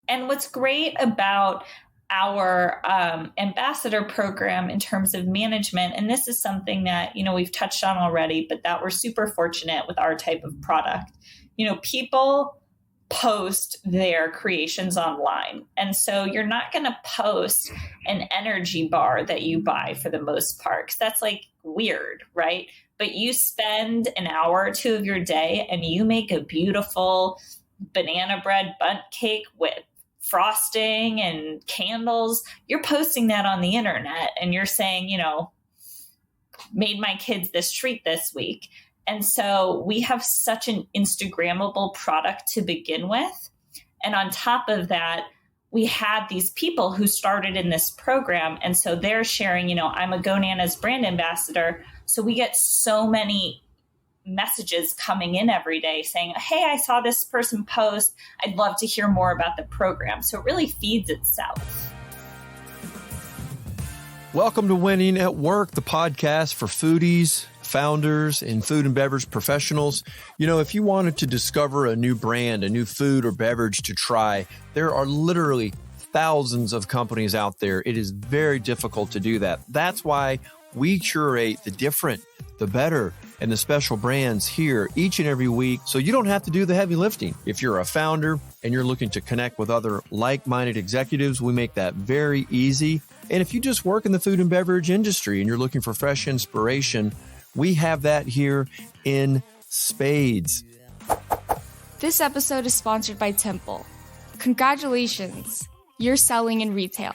And what's great about our ambassador program in terms of management, and this is something that, we've touched on already, but that we're super fortunate with our type of product. People post their creations online. And so you're not going to post an energy bar that you buy for the most part, because that's like weird, right? But you spend an hour or two of your day and you make a beautiful banana bread bundt cake with frosting and candles. You're posting that on the internet and you're saying, made my kids this treat this week. And so we have such an Instagrammable product to begin with. And on top of that, we had these people who started in this program. And so they're sharing, I'm a GoNanas brand ambassador. So we get so many messages coming in every day saying, hey, I saw this person post. I'd love to hear more about the program. So it really feeds itself. Welcome to Winning at Work, the podcast for foodies, founders, and food and beverage professionals. If you wanted to discover a new brand, a new food or beverage to try, there are literally thousands of companies out there. It is very difficult to do that. That's why we curate the different, the better, and the special brands here each and every week, so you don't have to do the heavy lifting. If you're a founder and you're looking to connect with other like-minded executives, we make that very easy. And if you just work in the food and beverage industry and you're looking for fresh inspiration, we have that here in spades. This episode is sponsored by Temple. Congratulations, you're selling in retail.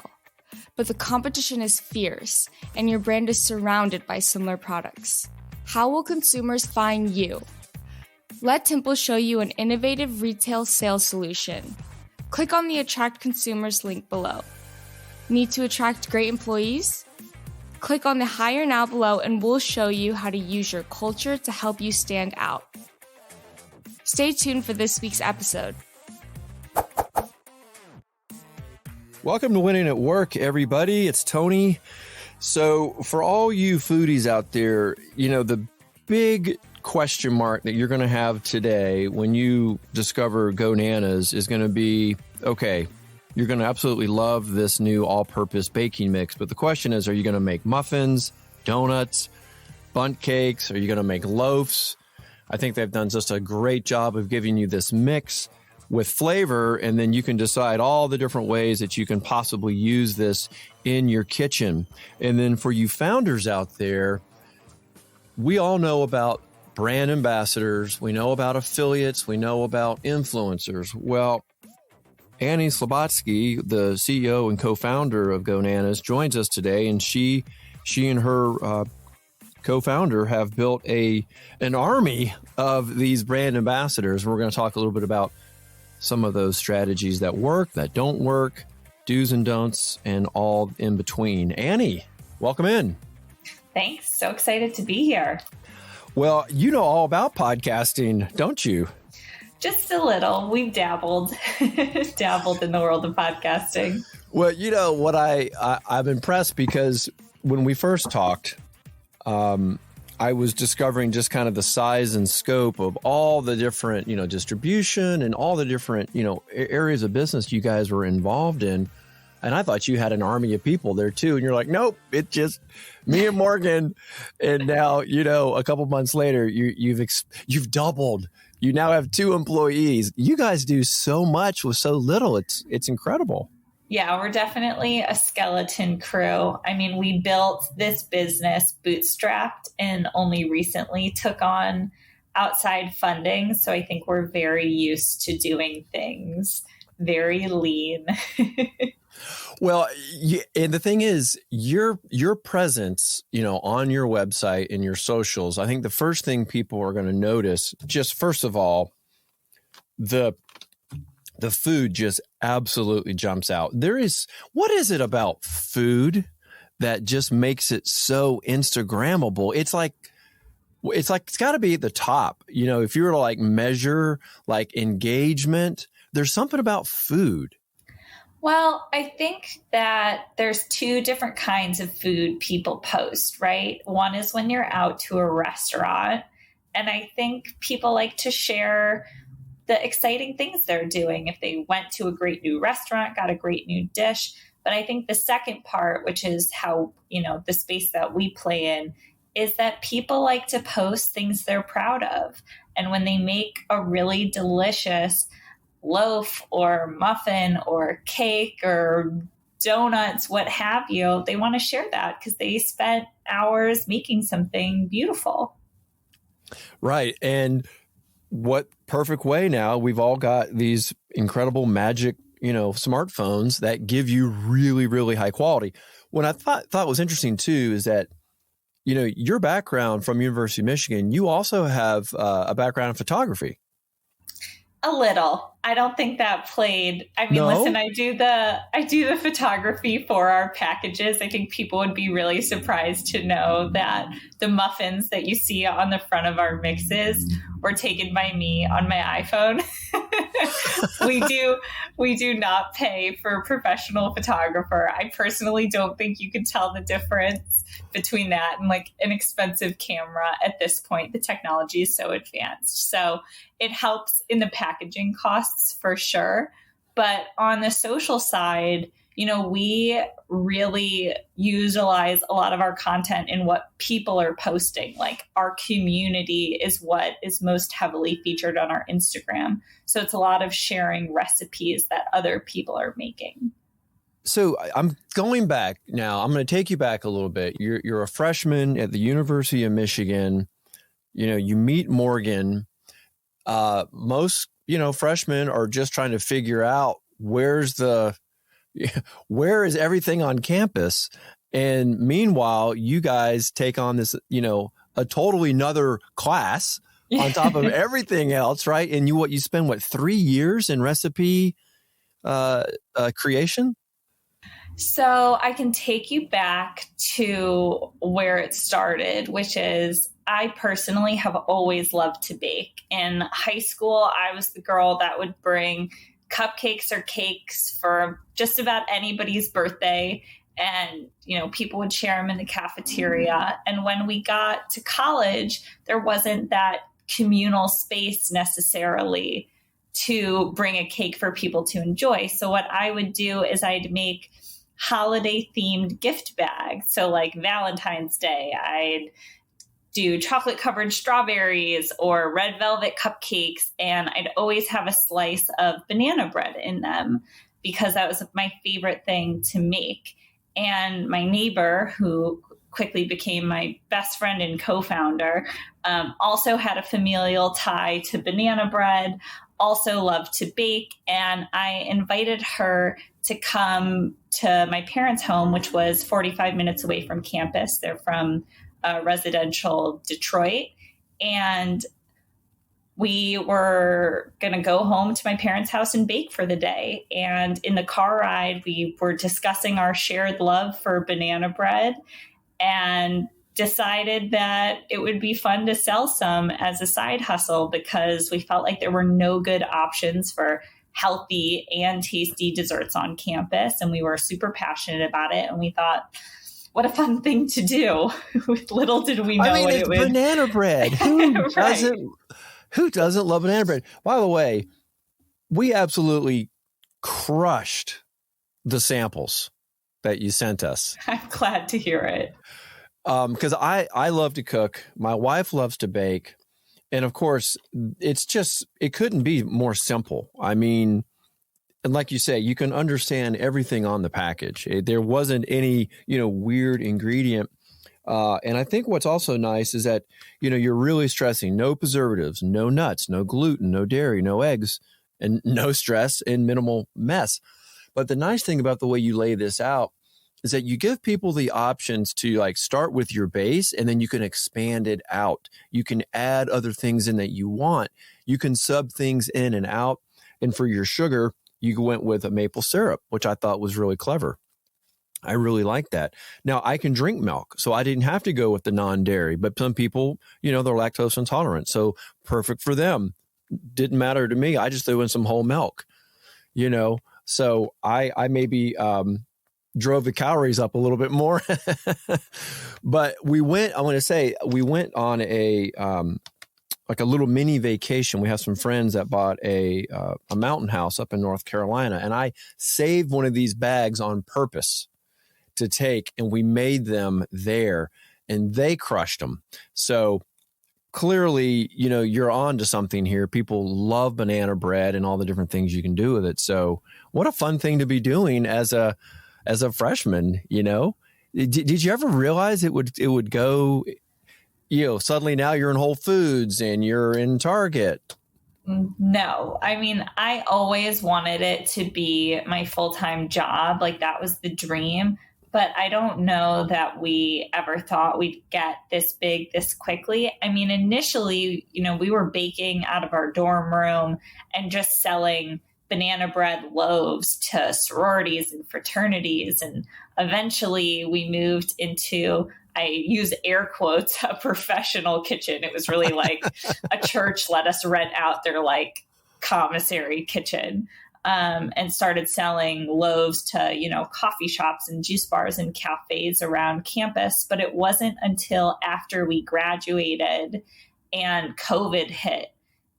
But the competition is fierce and your brand is surrounded by similar products. How will consumers find you? Let Temple show you an innovative retail sales solution. Click on the Attract Consumers link below. Need to attract great employees? Click on the Hire Now below and we'll show you how to use your culture to help you stand out. Stay tuned for this week's episode. Welcome to Winning at Work, everybody. It's Tony. So for all you foodies out there, the big question mark that you're going to have today when you discover GoNanas is going to be, okay, you're going to absolutely love this new all-purpose baking mix. But the question is, are you going to make muffins, donuts, bundt cakes? Are you going to make loaves? I think they've done just a great job of giving you this mix with flavor, and then you can decide all the different ways that you can possibly use this in your kitchen. And then for you founders out there, we all know about brand ambassadors. We know about affiliates. We know about influencers. Well, Annie Slabotsky, the CEO and co-founder of GoNanas, joins us today, and she and her co-founder have built an army of these brand ambassadors. We're going to talk a little bit about some of those strategies that work, that don't work, do's and don'ts, and all in between. Annie, welcome in. Thanks. So excited to be here. Well, you know all about podcasting, don't you? Just a little. We've dabbled in the world of podcasting. Well, what I'm impressed because when we first talked, I was discovering just kind of the size and scope of all the different, distribution and all the different, areas of business you guys were involved in. And I thought you had an army of people there too. And you're like, nope, it's just me and Morgan. And now, a couple months later, you've doubled. You now have 2 employees. You guys do so much with so little. It's incredible. Yeah, we're definitely a skeleton crew. I mean, we built this business bootstrapped and only recently took on outside funding. So I think we're very used to doing things very lean. Well, and the thing is, your presence, on your website and your socials, I think the first thing people are going to notice, just first of all, the food just absolutely jumps out. What is it about food that just makes it so Instagrammable? It's like it's got to be at the top. If you were to measure engagement, there's something about food. Well, I think that there's 2 different kinds of food people post, right? One is when you're out to a restaurant, and I think people like to share the exciting things they're doing. If they went to a great new restaurant, got a great new dish. But I think the second part, which is how, the space that we play in, is that people like to post things they're proud of. And when they make a really delicious loaf or muffin or cake or donuts, what have you, they want to share that because they spent hours making something beautiful. Right. And what perfect way now, we've all got these incredible magic, smartphones that give you really, really high quality. What I thought was interesting too is that, your background from University of Michigan, you also have a background in photography. A little. I don't think that played. I mean, No? Listen, I do the photography for our packages. I think people would be really surprised to know that the muffins that you see on the front of our mixes were taken by me on my iPhone. We do not pay for a professional photographer. I personally don't think you can tell the difference between that and like an expensive camera at this point. The technology is so advanced. So it helps in the packaging costs for sure. But on the social side, we really utilize a lot of our content in what people are posting. Like our community is what is most heavily featured on our Instagram. So it's a lot of sharing recipes that other people are making. So I'm going back now. I'm going to take you back a little bit. You're a freshman at the University of Michigan. You meet Morgan. Most, freshmen are just trying to figure out where is everything on campus. And meanwhile, you guys take on this, a totally another class on top of everything else, right? And you spend 3 years in recipe creation? So I can take you back to where it started, which is I personally have always loved to bake. In high school, I was the girl that would bring cupcakes or cakes for just about anybody's birthday. And, people would share them in the cafeteria. And when we got to college, there wasn't that communal space necessarily to bring a cake for people to enjoy. So what I would do is I'd make holiday themed gift bags. So like Valentine's Day, I'd do chocolate covered strawberries or red velvet cupcakes. And I'd always have a slice of banana bread in them because that was my favorite thing to make. And my neighbor, who quickly became my best friend and co-founder, also had a familial tie to banana bread, also loved to bake. And I invited her to come to my parents' home, which was 45 minutes away from campus. They're from residential Detroit. And we were going to go home to my parents' house and bake for the day. And in the car ride, we were discussing our shared love for banana bread and decided that it would be fun to sell some as a side hustle because we felt like there were no good options for healthy and tasty desserts on campus. And we were super passionate about it. And we thought, what a fun thing to do. Little did we know what it was. Banana bread. Right. Who doesn't love banana bread? By the way, we absolutely crushed the samples that you sent us. I'm glad to hear it. Because I love to cook. My wife loves to bake. And of course, it couldn't be more simple. I mean, and like you say, you can understand everything on the package. There wasn't any, weird ingredient. And I think what's also nice is that, you're really stressing no preservatives, no nuts, no gluten, no dairy, no eggs, and no stress and minimal mess. But the nice thing about the way you lay this out is that you give people the options to start with your base and then you can expand it out. You can add other things in that you want. You can sub things in and out. And for your sugar, you went with a maple syrup, which I thought was really clever. I really like that. Now I can drink milk, so I didn't have to go with the non-dairy, but some people, they're lactose intolerant. So perfect for them. Didn't matter to me. I just threw in some whole milk, so I maybe, drove the calories up a little bit more, but we went on like a little mini vacation. We have some friends that bought a mountain house up in North Carolina, and I saved one of these bags on purpose to take, and we made them there, and they crushed them. So clearly, you're on to something here. People love banana bread and all the different things you can do with it. So what a fun thing to be doing as a freshman, Did you ever realize it would go, suddenly now you're in Whole Foods and you're in Target? No, I mean, I always wanted it to be my full-time job. Like that was the dream. But I don't know that we ever thought we'd get this big this quickly. I mean, initially, we were baking out of our dorm room and just selling banana bread loaves to sororities and fraternities. And eventually we moved into, I use air quotes, a professional kitchen. It was really like a church let us rent out their like commissary kitchen. And started selling loaves to, coffee shops and juice bars and cafes around campus. But it wasn't until after we graduated and COVID hit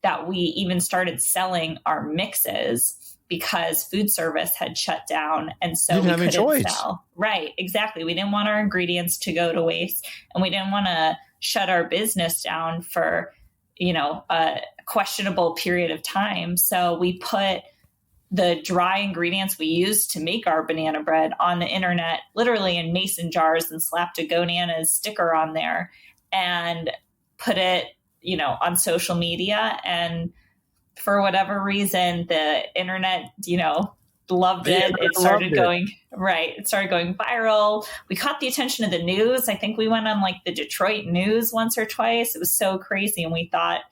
that we even started selling our mixes because food service had shut down. And so we couldn't sell. Right, exactly. We didn't want our ingredients to go to waste, and we didn't want to shut our business down for, a questionable period of time. So we put the dry ingredients we used to make our banana bread on the internet, literally in mason jars, and slapped a GoNanas sticker on there and put it, on social media. And for whatever reason, the internet, loved it. It started going viral. We caught the attention of the news. I think we went on like the Detroit news once or twice. It was so crazy. And we thought,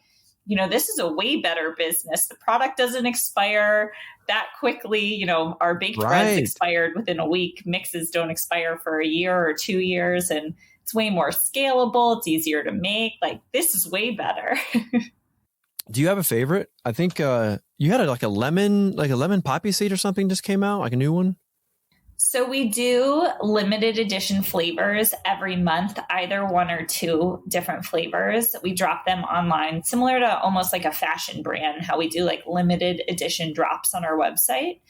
this is a way better business. The product doesn't expire that quickly. Our baked breads expired within a week. Mixes don't expire for a year or 2 years. And it's way more scalable. It's easier to make. Like, this is way better. Do you have a favorite? I think you had a lemon poppy seed or something just came out, like a new one. So we do limited edition flavors every month, either one or two different flavors. We drop them online, similar to almost like a fashion brand, how we do like limited edition drops on our website.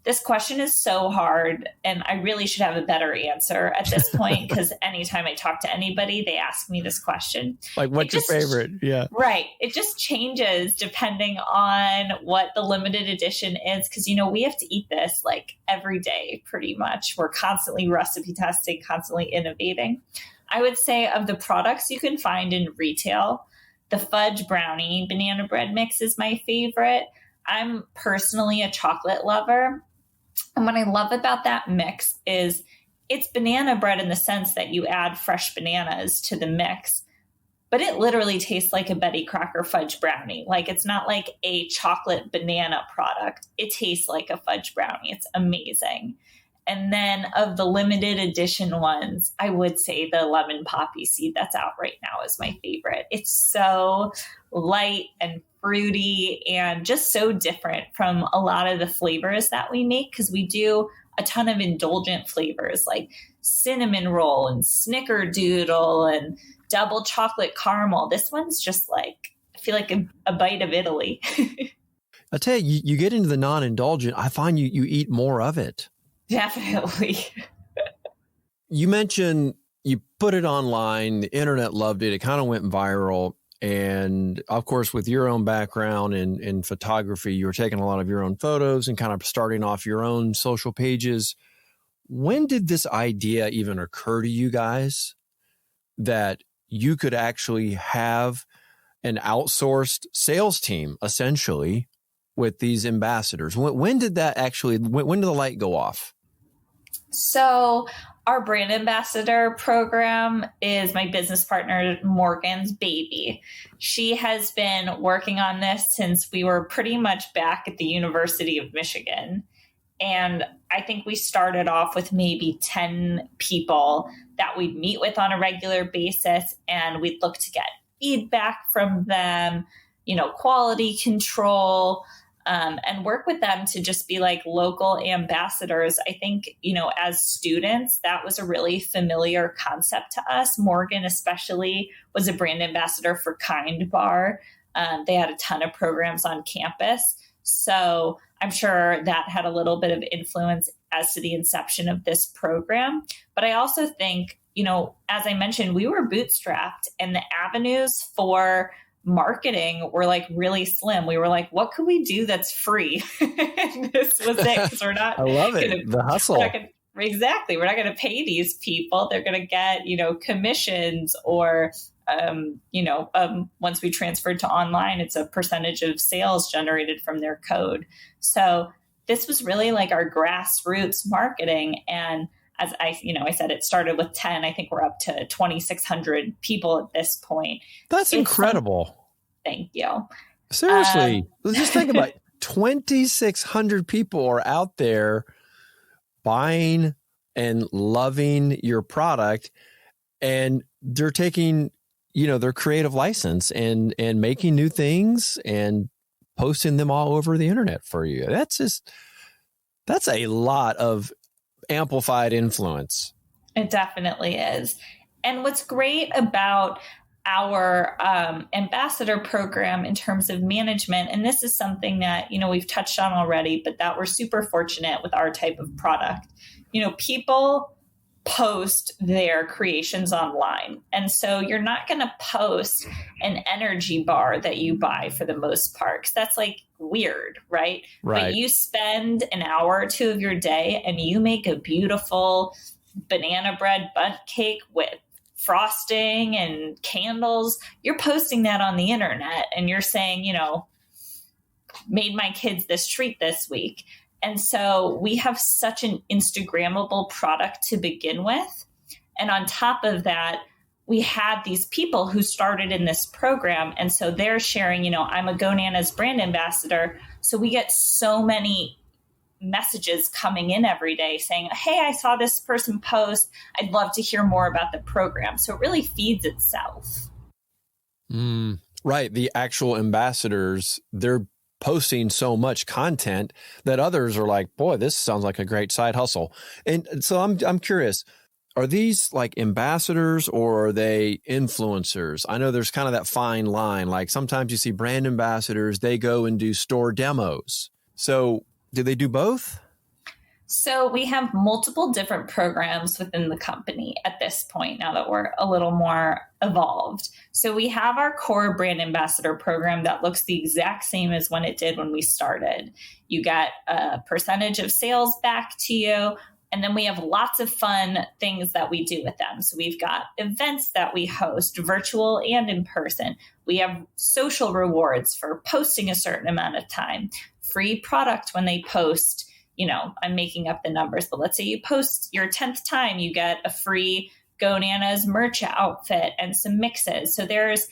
This question is so hard, and I really should have a better answer at this point, because anytime I talk to anybody, they ask me this question. Like, what's your favorite? Yeah. Right. It just changes depending on what the limited edition is, because, we have to eat this like every day, pretty much. We're constantly recipe testing, constantly innovating. I would say of the products you can find in retail, the fudge brownie banana bread mix is my favorite. I'm personally a chocolate lover. And what I love about that mix is it's banana bread in the sense that you add fresh bananas to the mix, but it literally tastes like a Betty Crocker fudge brownie. Like, it's not like a chocolate banana product. It tastes like a fudge brownie. It's amazing. And then of the limited edition ones, I would say the lemon poppy seed that's out right now is my favorite. It's so light and fruity and just so different from a lot of the flavors that we make, because we do a ton of indulgent flavors like cinnamon roll and snickerdoodle and double chocolate caramel. This one's just like, I feel like a bite of Italy. I tell you, you get into the non-indulgent, I find you eat more of it. Definitely. You mentioned you put it online, the internet loved it, it kind of went viral. And of course, with your own background in photography, you were taking a lot of your own photos and kind of starting off your own social pages. When did this idea even occur to you guys that you could actually have an outsourced sales team, essentially, with these ambassadors? When did that actually, when did the light go off? So our brand ambassador program is my business partner, Morgan's baby. She has been working on this since we were pretty much back at the University of Michigan. And I think we started off with maybe 10 people that we'd meet with on a regular basis, and we'd look to get feedback from them, quality control, and work with them to just be like local ambassadors. I think, as students, that was a really familiar concept to us. Morgan especially was a brand ambassador for Kind Bar. They had a ton of programs on campus. So I'm sure that had a little bit of influence as to the inception of this program. But I also think, as I mentioned, we were bootstrapped and the avenues for marketing were like really slim. We were like, what could we do that's free? This was it. Because we're not. I love it. The hustle. Exactly. We're not going to pay these people. They're going to get, commissions or, once we transferred to online, it's a percentage of sales generated from their code. So this was really like our grassroots marketing. And as I said, it started with 10. I think we're up to 2,600 people at this point. That's incredible. Thank you. Seriously. Let's just think about it. 2,600 people are out there buying and loving your product, and they're taking, their creative license and making new things and posting them all over the internet for you. That's a lot of amplified influence. It definitely is. And what's great about our ambassador program in terms of management, and this is something that, we've touched on already, but that we're super fortunate with our type of product. People post their creations online. And so you're not going to post an energy bar that you buy for the most part, 'cause that's like weird, right? But you spend an hour or two of your day and you make a beautiful banana bread bundt cake with frosting and candles. You're posting that on the internet and you're saying, made my kids this treat this week. And so we have such an Instagrammable product to begin with. And on top of that, we had these people who started in this program. And so they're sharing, I'm a GoNanas brand ambassador. So we get so many messages coming in every day saying, hey, I saw this person post. I'd love to hear more about the program. So it really feeds itself. Right. The actual ambassadors, they're posting so much content that others are like, boy, this sounds like a great side hustle. And so I'm curious, are these like ambassadors or are they influencers? I know there's kind of that fine line. Like sometimes you see brand ambassadors, they go and do store demos. So do they do both? So we have multiple different programs within the company at this point, now that we're a little more evolved. So we have our core brand ambassador program that looks the exact same as when it did when we started. You get a percentage of sales back to you. And then we have lots of fun things that we do with them. So we've got events that we host, virtual and in person. We have social rewards for posting a certain amount of time, free product when they post. I'm making up the numbers, but let's say you post your 10th time, you get a free GoNanas merch outfit and some mixes. So there's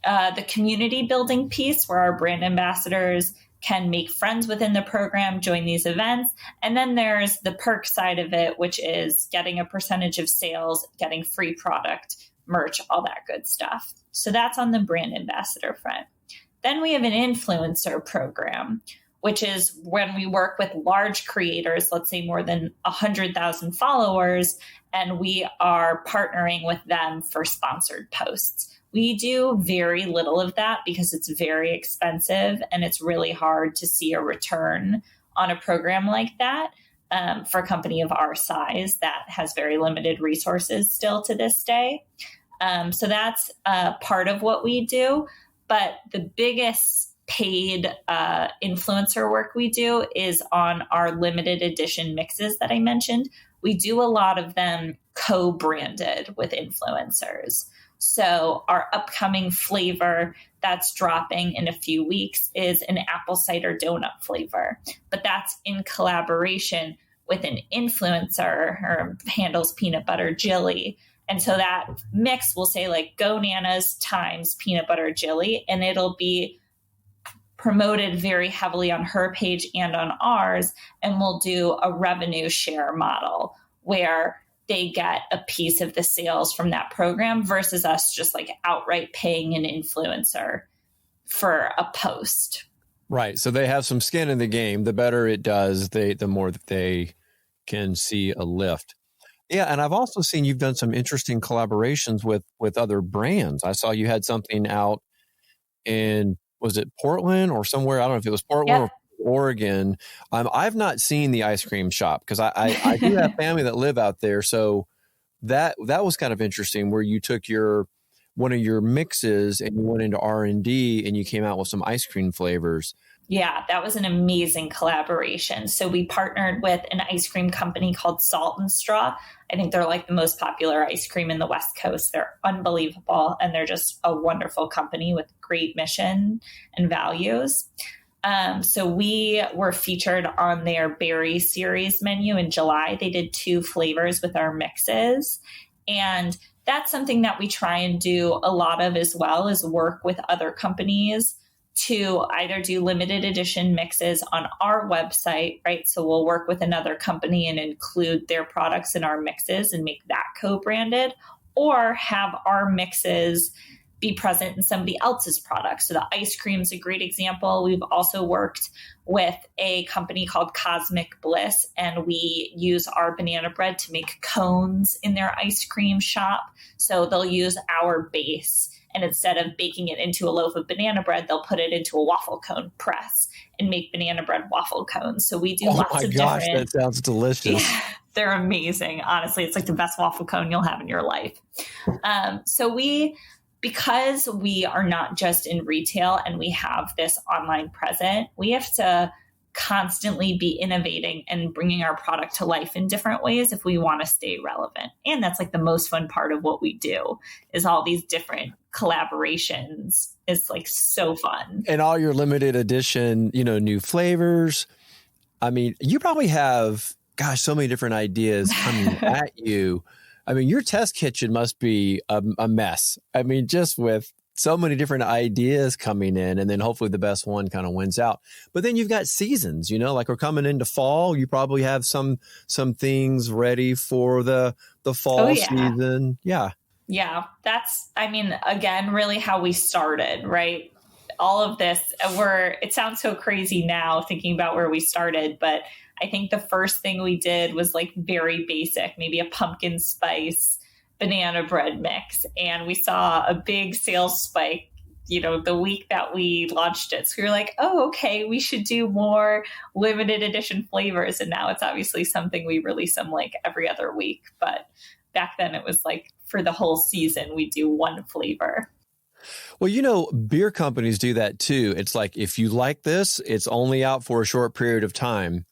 the community building piece where our brand ambassadors can make friends within the program, join these events. And then there's the perk side of it, which is getting a percentage of sales, getting free product, merch, all that good stuff. So that's on the brand ambassador front. Then we have an influencer program, which is when we work with large creators, let's say more than 100,000 followers, and we are partnering with them for sponsored posts. We do very little of that because it's very expensive and it's really hard to see a return on a program like that for a company of our size that has very limited resources still to this day. So that's part of what we do. But the biggest paid influencer work we do is on our limited edition mixes that I mentioned. We do a lot of them co-branded with influencers. So our upcoming flavor that's dropping in a few weeks is an apple cider donut flavor, but that's in collaboration with an influencer who handles peanut butter jelly. And so that mix will say like GoNanas times peanut butter jelly, and it'll be promoted very heavily on her page and on ours. And we'll do a revenue share model where they get a piece of the sales from that program versus us just like outright paying an influencer for a post. Right. So they have some skin in the game. The better it does, the more that they can see a lift. Yeah, and I've also seen you've done some interesting collaborations with other brands. I saw you had something out in, was it Portland or somewhere? I don't know if it was Portland Yep. or Oregon. I've not seen the ice cream shop because I do have family that live out there. So that was kind of interesting where you took one of your mixes and you went into R&D and you came out with some ice cream flavors. Yeah, that was an amazing collaboration. So we partnered with an ice cream company called Salt and Straw. I think they're like the most popular ice cream in the West Coast. They're unbelievable, and they're just a wonderful company with great mission and values. So we were featured on their berry series menu in July. They did 2 flavors with our mixes. And that's something that we try and do a lot of as well, is work with other companies to either do limited edition mixes on our website, right? So we'll work with another company and include their products in our mixes and make that co-branded, or have our mixes be present in somebody else's products. So the ice cream is a great example. We've also worked with a company called Cosmic Bliss, and we use our banana bread to make cones in their ice cream shop. So they'll use our base, and instead of baking it into a loaf of banana bread, they'll put it into a waffle cone press and make banana bread waffle cones. So we do lots of different... Oh my gosh, that sounds delicious. Yeah, they're amazing. Honestly, it's like the best waffle cone you'll have in your life. Because we are not just in retail and we have this online present, we have to constantly be innovating and bringing our product to life in different ways if we want to stay relevant. And that's like the most fun part of what we do, is all these different collaborations. It's like so fun. And all your limited edition, new flavors. I mean, you probably have, so many different ideas coming at you. I mean, your test kitchen must be a mess. I mean, just with so many different ideas coming in, and then hopefully the best one kind of wins out. But then you've got seasons, like we're coming into fall. You probably have some things ready for the fall season. Yeah. Yeah. That's, again, really how we started, right? All of this, it sounds so crazy now thinking about where we started, but I think the first thing we did was like very basic, maybe a pumpkin spice banana bread mix. And we saw a big sales spike, the week that we launched it. So we were like, oh, okay, we should do more limited edition flavors. And now it's obviously something we release them like every other week. But back then it was like for the whole season, we do one flavor. Well, beer companies do that too. It's like, if you like this, it's only out for a short period of time.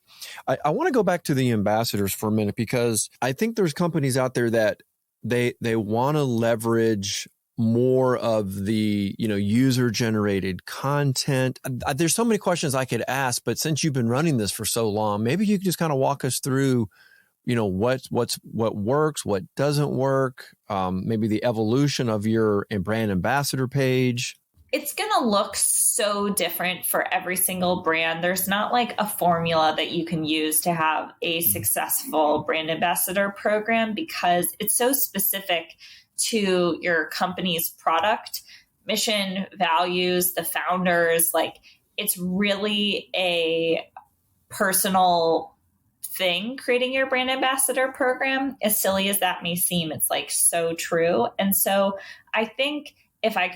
I want to go back to the ambassadors for a minute, because I think there's companies out there that they want to leverage more of the, user generated content. There's so many questions I could ask, but since you've been running this for so long, maybe you could just kind of walk us through, what works, what doesn't work, maybe the evolution of your brand ambassador page. It's going to look so different for every single brand. There's not like a formula that you can use to have a successful brand ambassador program, because it's so specific to your company's product, mission, values, the founders. Like, it's really a personal thing creating your brand ambassador program. As silly as that may seem, it's like so true. And so I think if I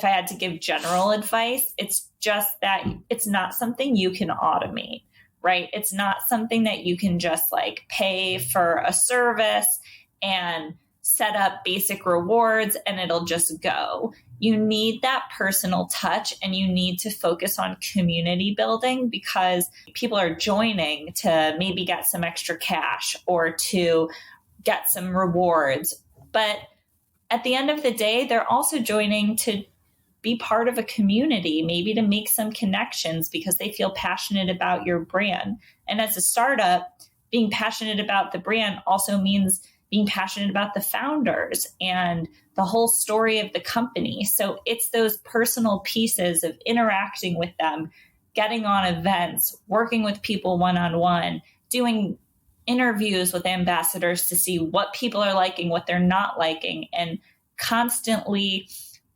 had to give general advice, it's just that it's not something you can automate, right? It's not something that you can just like pay for a service and set up basic rewards and it'll just go. You need that personal touch, and you need to focus on community building, because people are joining to maybe get some extra cash or to get some rewards. But at the end of the day, they're also joining to be part of a community, maybe to make some connections because they feel passionate about your brand. And as a startup, being passionate about the brand also means being passionate about the founders and the whole story of the company. So it's those personal pieces of interacting with them, getting on events, working with people one-on-one, doing interviews with ambassadors to see what people are liking, what they're not liking, and constantly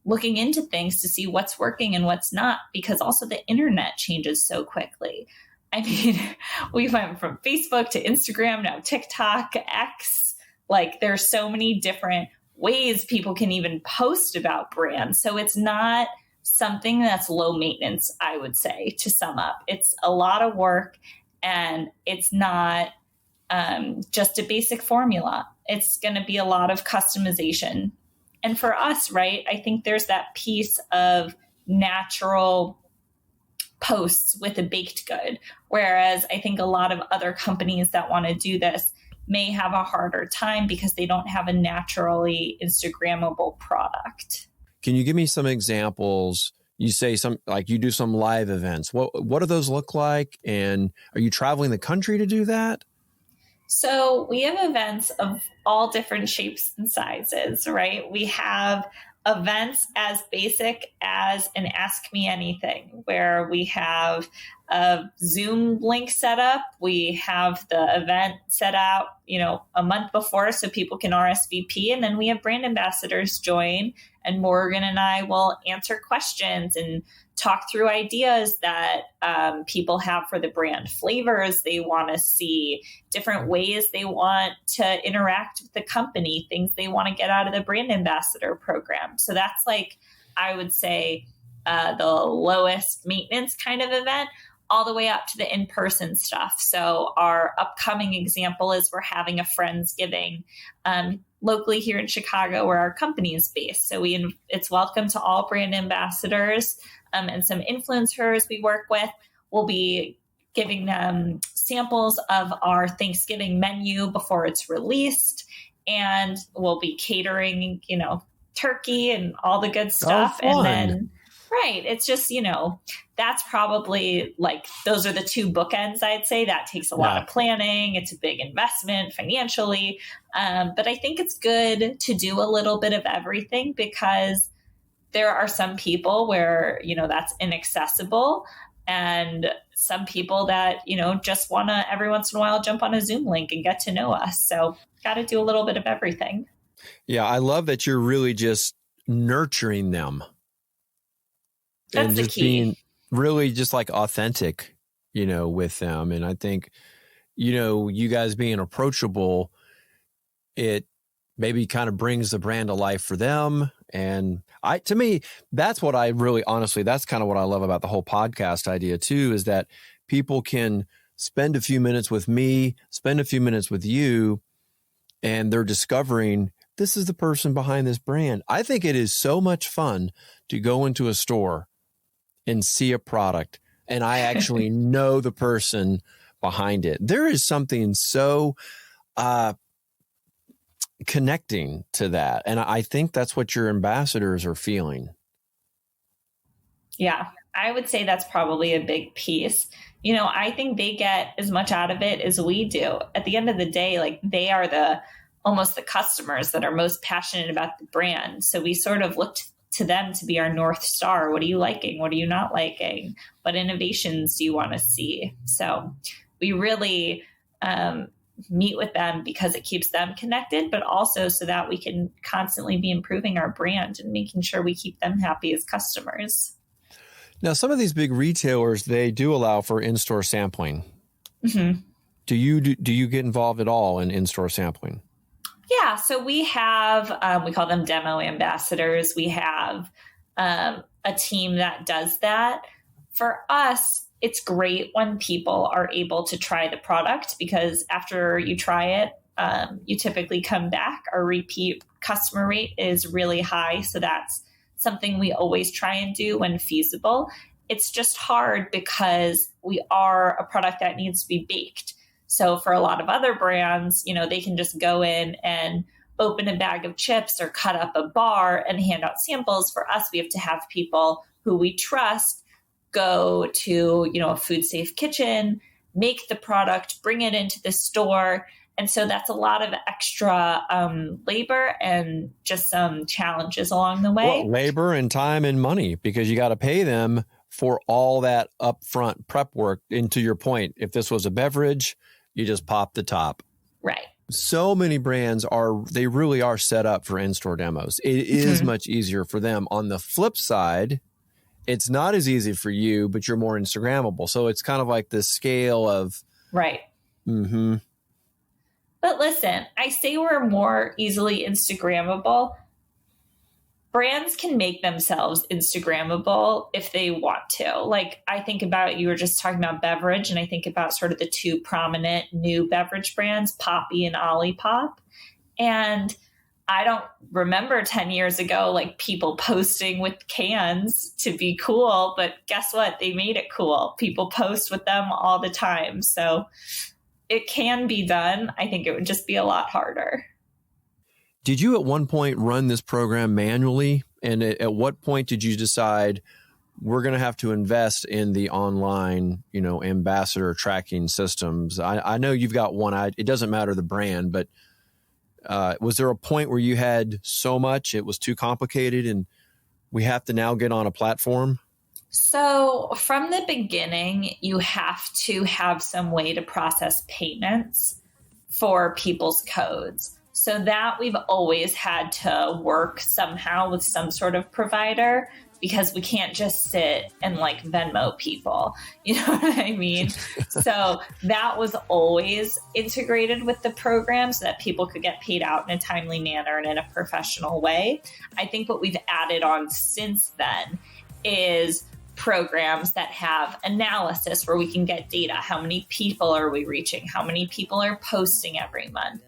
looking into things to see what's working and what's not, because also the internet changes so quickly. I mean, we went from Facebook to Instagram, now TikTok, X. Like, there's so many different ways people can even post about brands. So it's not something that's low maintenance, I would say, to sum up. It's a lot of work, and it's not just a basic formula. It's going to be a lot of customization. And for us, right, I think there's that piece of natural posts with a baked good, whereas I think a lot of other companies that want to do this may have a harder time because they don't have a naturally Instagrammable product. Can you give me some examples? You say you do some live events. What do those look like? And are you traveling the country to do that? So we have events of all different shapes and sizes, right? We have events as basic as an Ask Me Anything, where we have a Zoom link set up. We have the event set out, a month before so people can RSVP. And then we have brand ambassadors join, and Morgan and I will answer questions and talk through ideas that people have for the brand, flavors they want to see, different ways they want to interact with the company, things they want to get out of the brand ambassador program. So that's I would say, the lowest maintenance kind of event, all the way up to the in-person stuff. So our upcoming example is we're having a Friendsgiving locally here in Chicago, where our company is based. So it's welcome to all brand ambassadors and some influencers we work with. We'll be giving them samples of our Thanksgiving menu before it's released, and we'll be catering, turkey and all the good stuff. Oh, fun. And then, right, it's just, that's probably those are the two bookends, I'd say. That takes a lot of planning. It's a big investment financially. But I think it's good to do a little bit of everything, because there are some people where, that's inaccessible, and some people that, just want to every once in a while jump on a Zoom link and get to know us. So got to do a little bit of everything. Yeah, I love that you're really just nurturing them. That's and the just key. Being really just authentic, with them. And I think, you guys being approachable, it maybe kind of brings the brand to life for them. And to me, that's what I really, honestly, that's kind of what I love about the whole podcast idea too, is that people can spend a few minutes with me, spend a few minutes with you, and they're discovering this is the person behind this brand. I think it is so much fun to go into a store and see a product, and I actually know the person behind it. There is something so connecting to that. And I think that's what your ambassadors are feeling. Yeah, I would say that's probably a big piece. I think they get as much out of it as we do. At the end of the day, they are almost the customers that are most passionate about the brand. So we sort of looked to them to be our North Star. What are you liking? What are you not liking? What innovations do you want to see? So we really meet with them because it keeps them connected, but also so that we can constantly be improving our brand and making sure we keep them happy as customers. Now, some of these big retailers, they do allow for in-store sampling. Mm-hmm. Do you get involved at all in in-store sampling? Yeah, so we have, we call them demo ambassadors. We have a team that does that. For us, it's great when people are able to try the product, because after you try it, you typically come back. Our repeat customer rate is really high. So that's something we always try and do when feasible. It's just hard because we are a product that needs to be baked. So for a lot of other brands, they can just go in and open a bag of chips or cut up a bar and hand out samples. For us, we have to have people who we trust go to, a food safe kitchen, make the product, bring it into the store. And so that's a lot of extra labor and just some challenges along the way. Well, labor and time and money, because you got to pay them for all that upfront prep work. And to your point, if this was a beverage, you just pop the top. Right. so many brands they really are set up for in-store demos. It is much easier for them. On the flip side, it's not as easy for you, but you're more Instagrammable. So it's kind of like this scale of right. Mm-hmm. But listen, I say we're more easily Instagrammable. Brands can make themselves Instagrammable if they want to. Like, I think about, you were just talking about beverage, and I think about sort of the two prominent new beverage brands, Poppy and Olipop. And I don't remember 10 years ago, like, people posting with cans to be cool, but guess what? They made it cool. People post with them all the time. So it can be done. I think it would just be a lot harder. Did you at one point run this program manually? And at what point did you decide we're going to have to invest in the online, ambassador tracking systems? I know you've got one. It doesn't matter the brand, but was there a point where you had so much it was too complicated and we have to now get on a platform? So from the beginning, you have to have some way to process payments for people's codes. So that we've always had to work somehow with some sort of provider, because we can't just sit and like Venmo people. You know what I mean? So that was always integrated with the program so that people could get paid out in a timely manner and in a professional way. I think what we've added on since then is programs that have analysis where we can get data. How many people are we reaching? How many people are posting every month?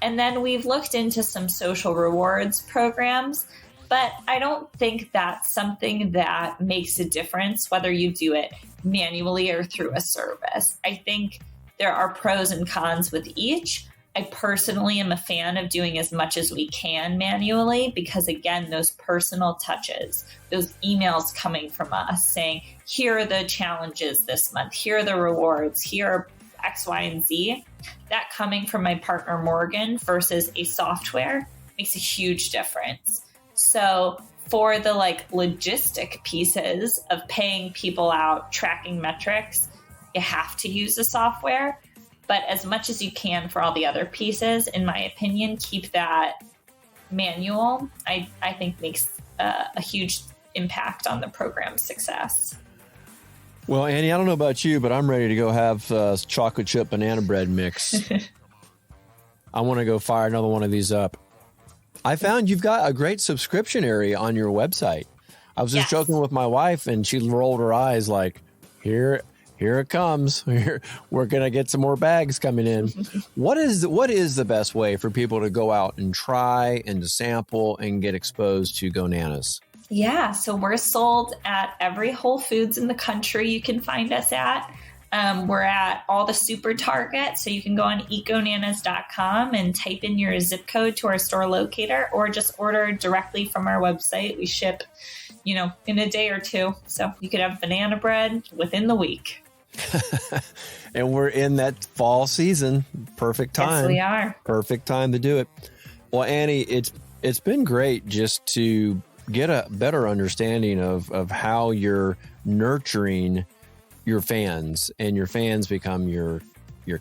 And then we've looked into some social rewards programs, but I don't think that's something that makes a difference whether you do it manually or through a service. I think there are pros and cons with each. I personally am a fan of doing as much as we can manually because, again, those personal touches, those emails coming from us saying, here are the challenges this month, here are the rewards, here are X, Y, and Z, that coming from my partner Morgan versus a software makes a huge difference. So for the logistic pieces of paying people out, tracking metrics, you have to use the software. But as much as you can for all the other pieces, in my opinion, keep that manual. I think makes a huge impact on the program's success. Well, Annie, I don't know about you, but I'm ready to go have chocolate chip banana bread mix. I want to go fire another one of these up. I found you've got a great subscription area on your website. I was just joking with my wife, and she rolled her eyes like, here it comes. We're going to get some more bags coming in. What is the best way for people to go out and try and to sample and get exposed to GoNanas? Yeah, so we're sold at every Whole Foods in the country you can find us at. We're at all the super Targets, so you can go on eatgonanas.com and type in your zip code to our store locator, or just order directly from our website. We ship, in a day or two, so you could have banana bread within the week. And we're in that fall season. Perfect time. Yes, we are. Perfect time to do it. Well, Annie, it's been great just to get a better understanding of how you're nurturing your fans, and your fans become your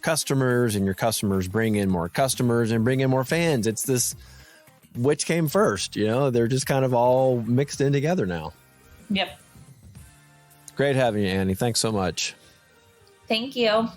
customers, and your customers bring in more customers and bring in more fans. It's this, which came first, they're just kind of all mixed in together now. Yep. Great having you, Annie. Thanks so much. Thank you.